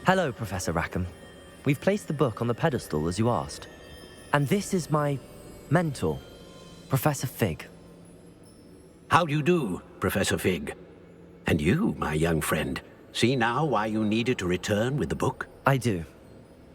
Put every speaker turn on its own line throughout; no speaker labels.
Hello, Professor Rackham. We've placed the book on the pedestal as you asked. And this is my mentor, Professor Fig.
How do you do, Professor Fig? And you, my young friend, see now why you needed to return with the book?
I do.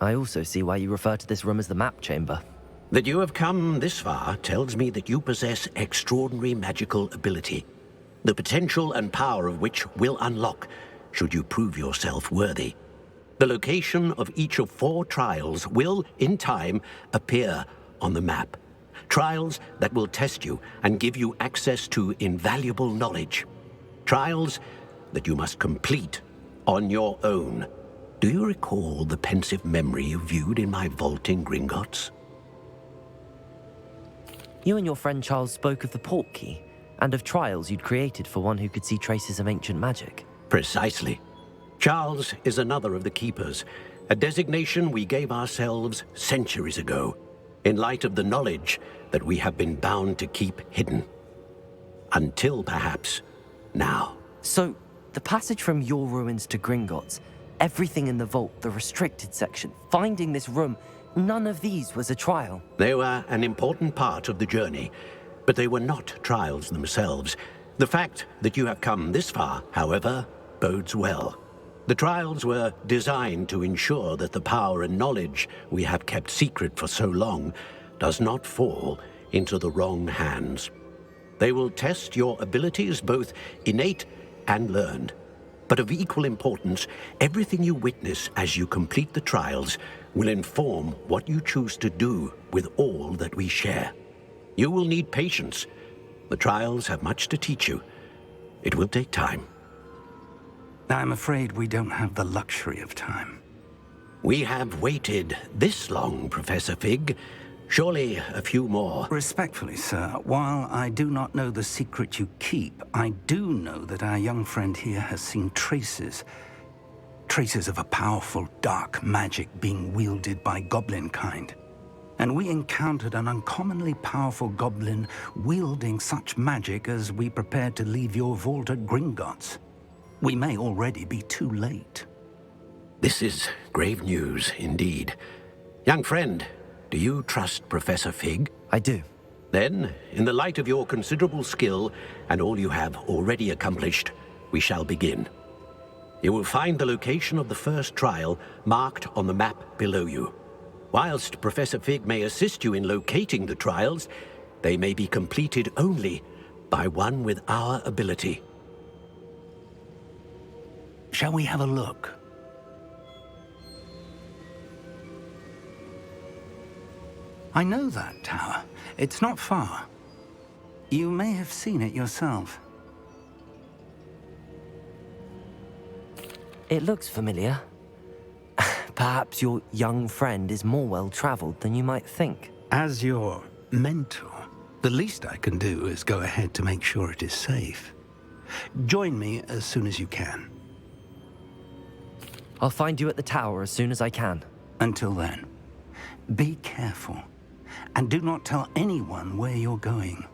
I also see why you refer to this room as the map chamber.
That you have come this far tells me that you possess extraordinary magical ability, the potential and power of which will unlock should you prove yourself worthy. The location of each of 4 trials will, in time, appear on the map. Trials that will test you and give you access to invaluable knowledge. Trials that you must complete on your own. Do you recall the pensive memory you viewed in my vault in Gringotts?
You and your friend Charles spoke of the port key, and of trials you'd created for one who could see traces of ancient magic.
Precisely. Charles is another of the Keepers, a designation we gave ourselves centuries ago, in light of the knowledge that we have been bound to keep hidden. Until, perhaps, now.
So, the passage from your ruins to Gringotts, everything in the vault, the restricted section, finding this room, none of these was a trial.
They were an important part of the journey, but they were not trials themselves. The fact that you have come this far, however, bodes well. The trials were designed to ensure that the power and knowledge we have kept secret for so long does not fall into the wrong hands. They will test your abilities, both innate and learned. But of equal importance, everything you witness as you complete the trials will inform what you choose to do with all that we share. You will need patience. The trials have much to teach you. It will take time.
I'm afraid we don't have the luxury of time.
We have waited this long, Professor Fig. Surely a few more.
Respectfully, sir, while I do not know the secret you keep, I do know that our young friend here has seen traces of a powerful dark magic being wielded by goblin kind. And we encountered an uncommonly powerful goblin wielding such magic as we prepared to leave your vault at Gringotts. We may already be too late.
This is grave news indeed. Young friend, do you trust Professor Fig?
I do.
Then, in the light of your considerable skill and all you have already accomplished, we shall begin. You will find the location of the first trial marked on the map below you. Whilst Professor Fig may assist you in locating the trials, they may be completed only by one with our ability.
Shall we have a look? I know that tower. It's not far. You may have seen it yourself.
It looks familiar. Perhaps your young friend is more well-traveled than you might think.
As your mentor, the least I can do is go ahead to make sure it is safe. Join me as soon as you can.
I'll find you at the tower as soon as I can.
Until then, be careful, and do not tell anyone where you're going.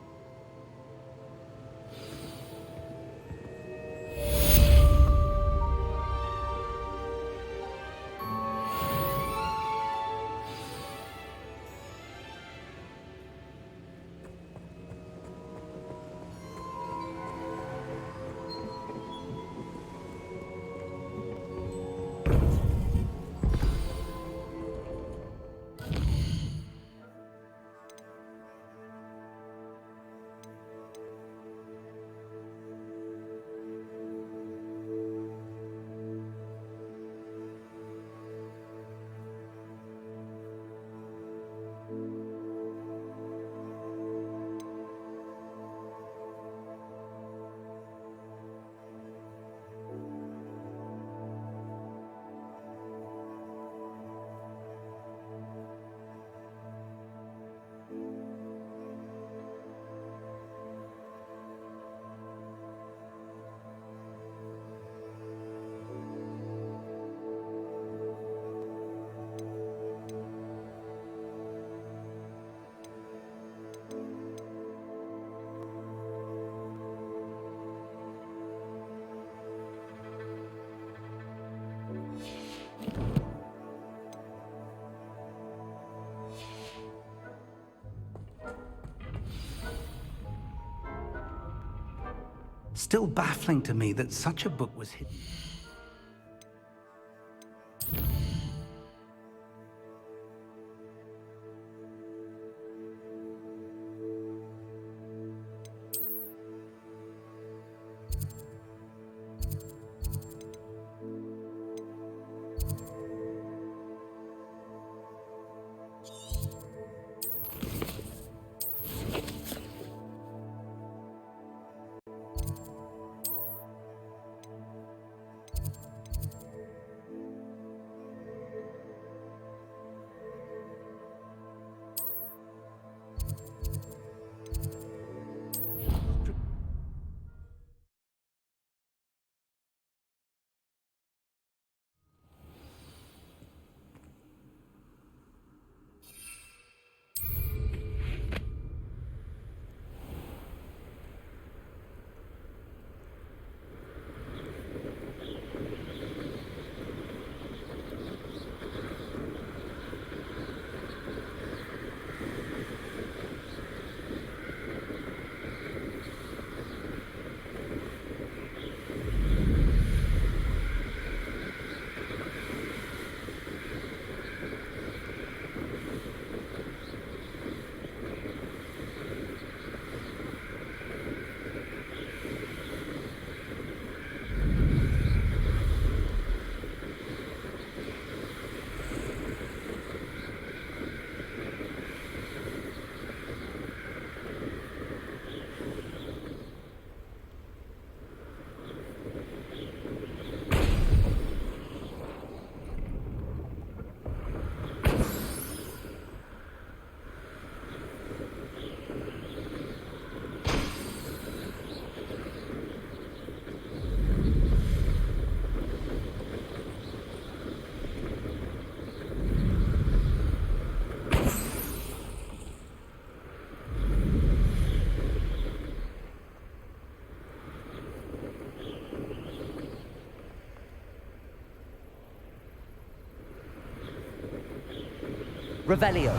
Still baffling to me that such a book was hidden.
Revelio.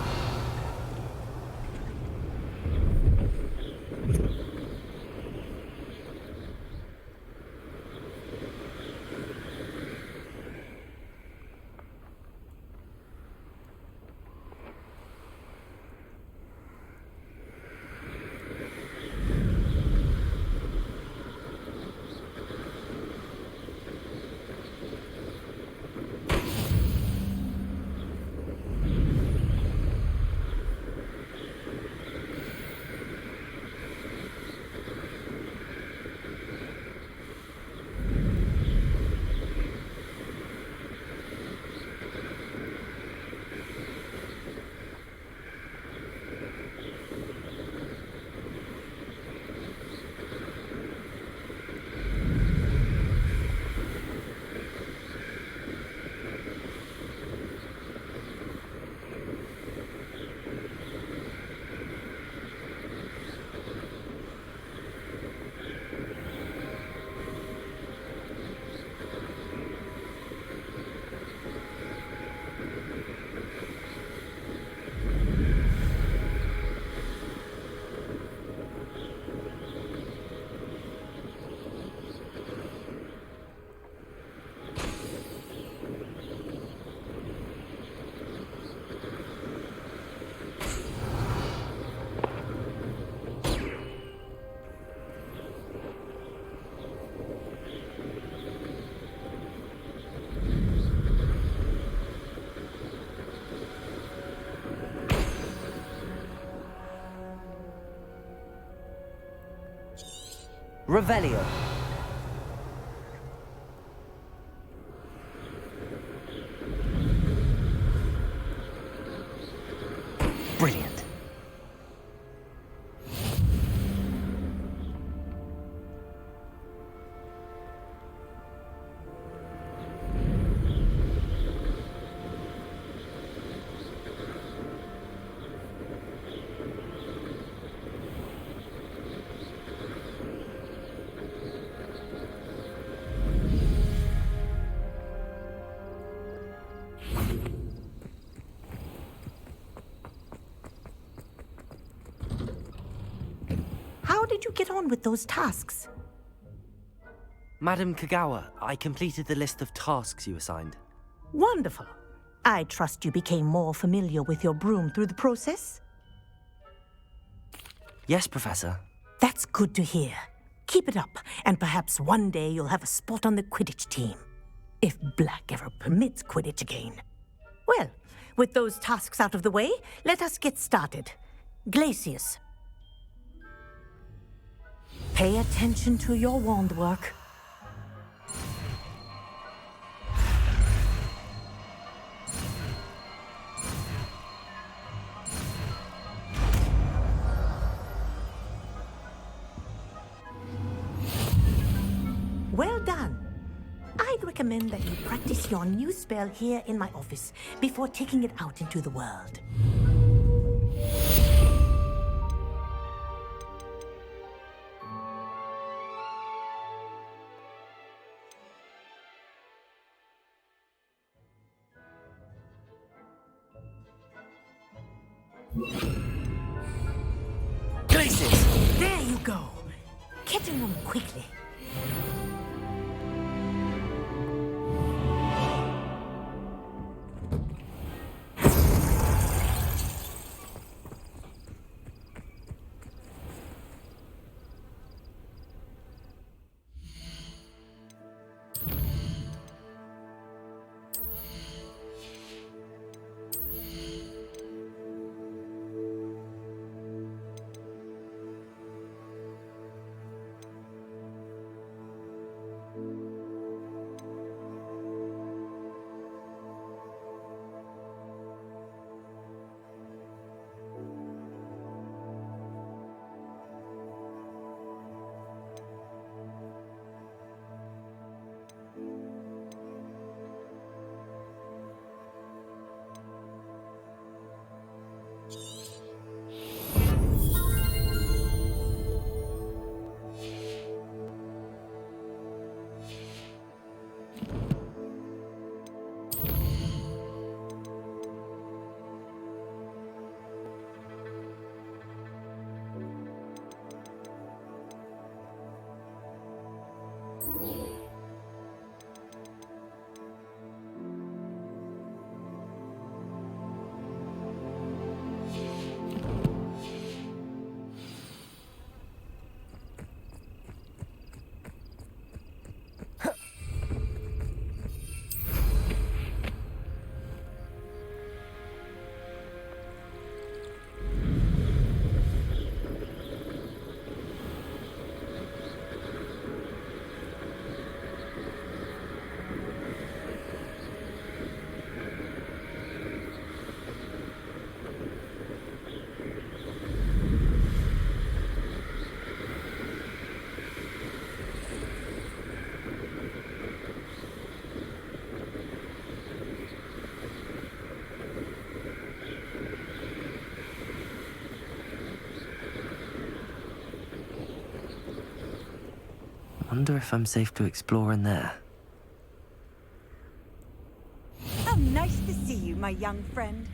Revelio. Brilliant.
How did you get on with those tasks?
Madam Kagawa, I completed the list of tasks you assigned.
Wonderful. I trust you became more familiar with your broom through the process?
Yes, Professor.
That's good to hear. Keep it up, and perhaps one day you'll have a spot on the Quidditch team. If Black ever permits Quidditch again. Well, with those tasks out of the way, let us get started. Glacius. Pay attention to your wand work. Well done. I'd recommend that you practice your new spell here in my office before taking it out into the world.
Glacius!
There you go. Get in them quickly.
Wonder if I'm safe to explore in there.
How nice to see you, my young friend.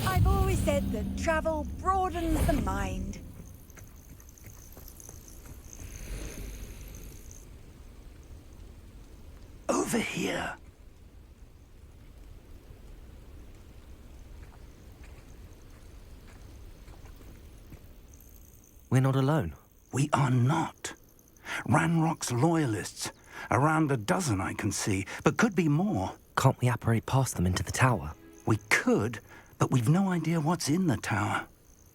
I've always said that travel broadens the mind.
Over here.
We're not alone.
We are not. Ranrock's loyalists. Around a dozen I can see, but could be more.
Can't we apparate past them into the tower?
We could, but we've no idea what's in the tower.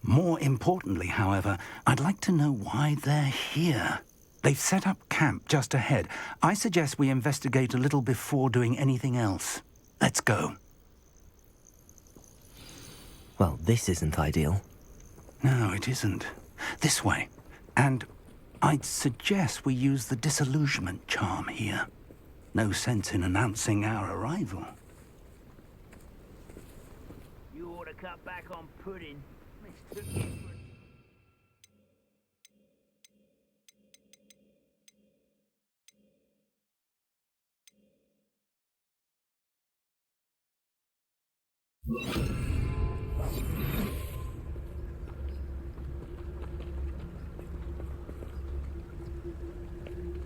More importantly, however, I'd like to know why they're here. They've set up camp just ahead. I suggest we investigate a little before doing anything else. Let's go.
Well, this isn't ideal.
No, it isn't. This way. And I'd suggest we use the disillusionment charm here. No sense in announcing our arrival.
You ought to cut back on pudding.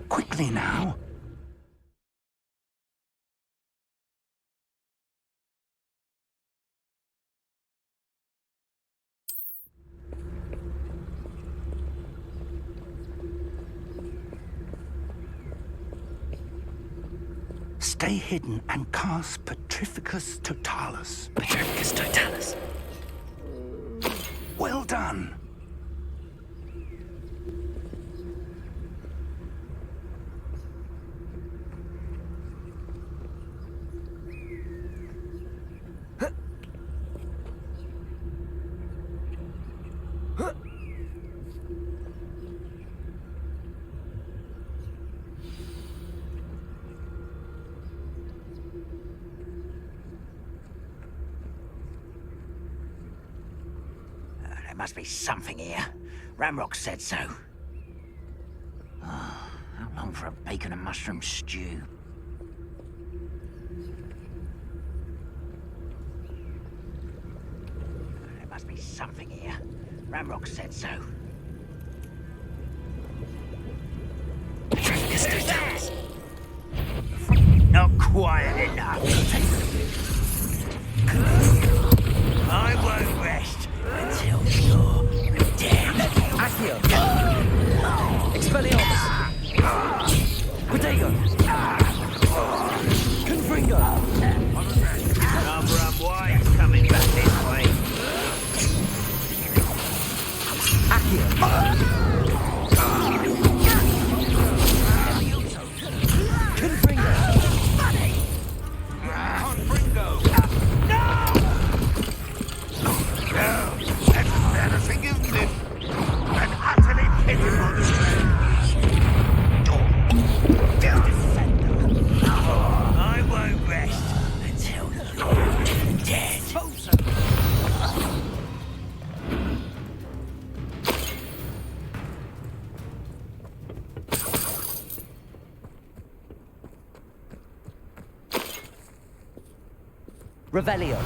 Quickly now. Stay hidden and cast Petrificus Totalis.
Petrificus Totalis.
Well done.
There must be something here. Ramrock said so. Oh, how long for a bacon and mushroom stew? There must be something here. Ramrock said so. Not quiet enough. I won't rest until you're dead.
Accio! Expelliarmus! Diagon! Confringo!
Number White's coming back this way.
Accio! Confringo!
I won't rest until you're dead.
Revelio!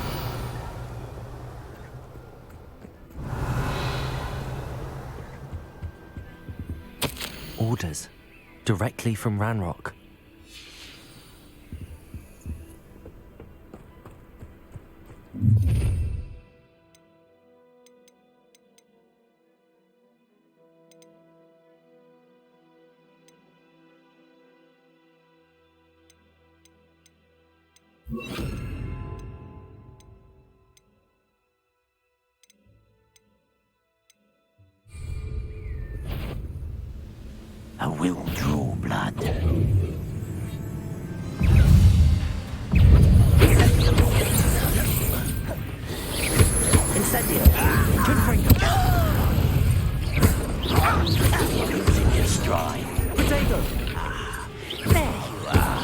Orders. Directly from Ranrock.
I will draw blood.
Incendio! Confringo!
Losing your stride.
Potato!
There you are.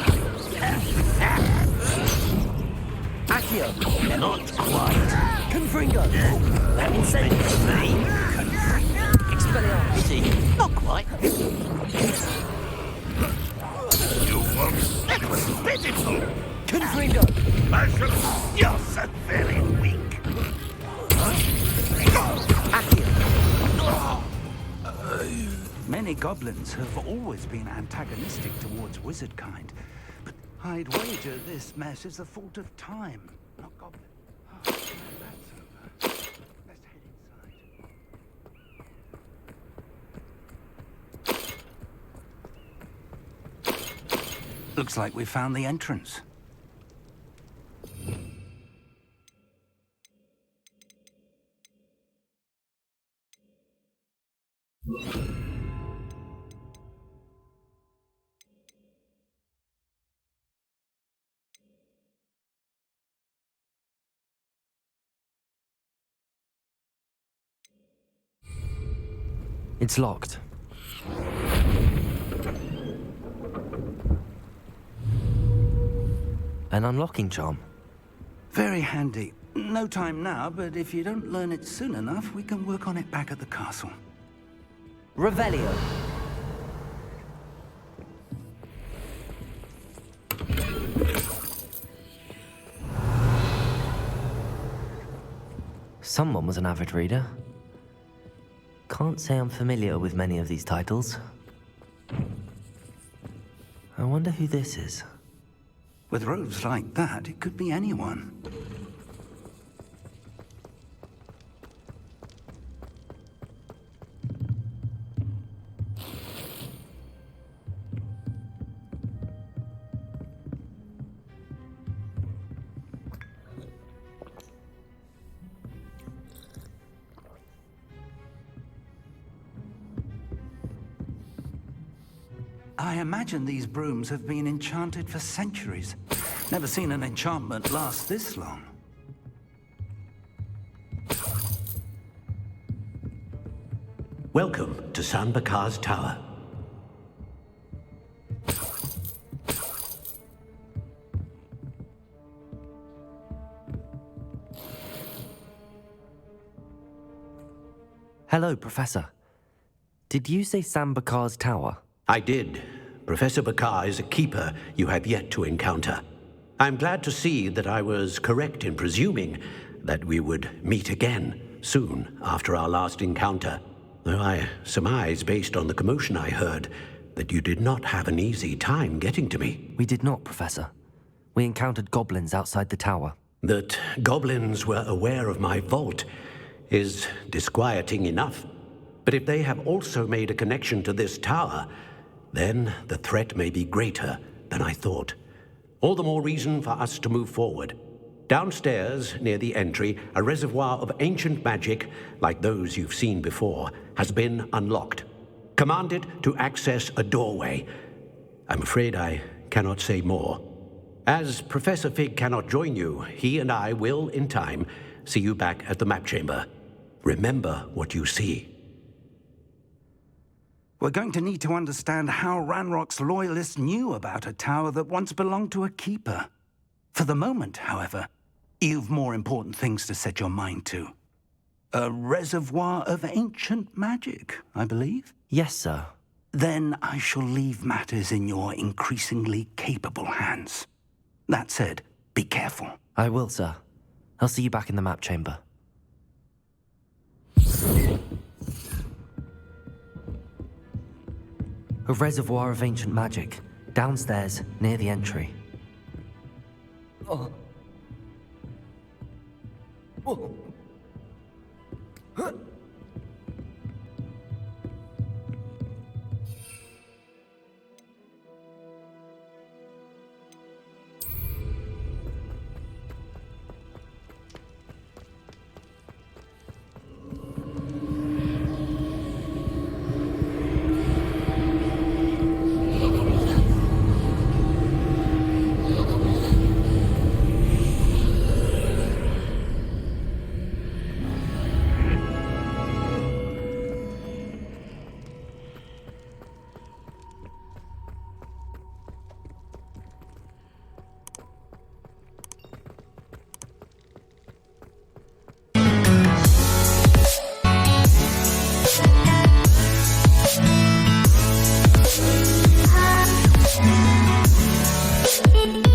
Accio!
Not quite.
Confringo! Incendio! Expelliarmus!
See, not quite.
You won't. That was pitiful.
Confringo!
Mushroom, you're so very weak.
Accio!
Many goblins have always been antagonistic towards wizard kind, but I'd wager this mess is the fault of time, not goblin. Oh, that's over. Let's head inside. Looks like we found the entrance.
It's locked. An unlocking charm.
Very handy. No time now, but if you don't learn it soon enough, we can work on it back at the castle.
Revelio. Someone was an avid reader. Can't say I'm familiar with many of these titles. I wonder who this is.
With robes like that, it could be anyone. I imagine these brooms have been enchanted for centuries. Never seen an enchantment last this long.
Welcome to San Bakar's Tower.
Hello, Professor. Did you say Sam Bakar's Tower?
I did. Professor Bakar is a keeper you have yet to encounter. I'm glad to see that I was correct in presuming that we would meet again soon after our last encounter, though I surmise, based on the commotion I heard, that you did not have an easy time getting to me.
We did not, Professor. We encountered goblins outside the tower.
That goblins were aware of my vault is disquieting enough. But if they have also made a connection to this tower, then the threat may be greater than I thought. All the more reason for us to move forward. Downstairs, near the entry, a reservoir of ancient magic, like those you've seen before, has been unlocked. Commanded to access a doorway. I'm afraid I cannot say more. As Professor Fig cannot join you, he and I will, in time, see you back at the map chamber. Remember what you see.
We're going to need to understand how Ranrock's loyalists knew about a tower that once belonged to a keeper. For the moment, however, you've more important things to set your mind to. A reservoir of ancient magic, I believe?
Yes, sir.
Then I shall leave matters in your increasingly capable hands. That said, be careful.
I will, sir. I'll see you back in the map chamber. A reservoir of ancient magic, downstairs, near the entry. Oh. Oh.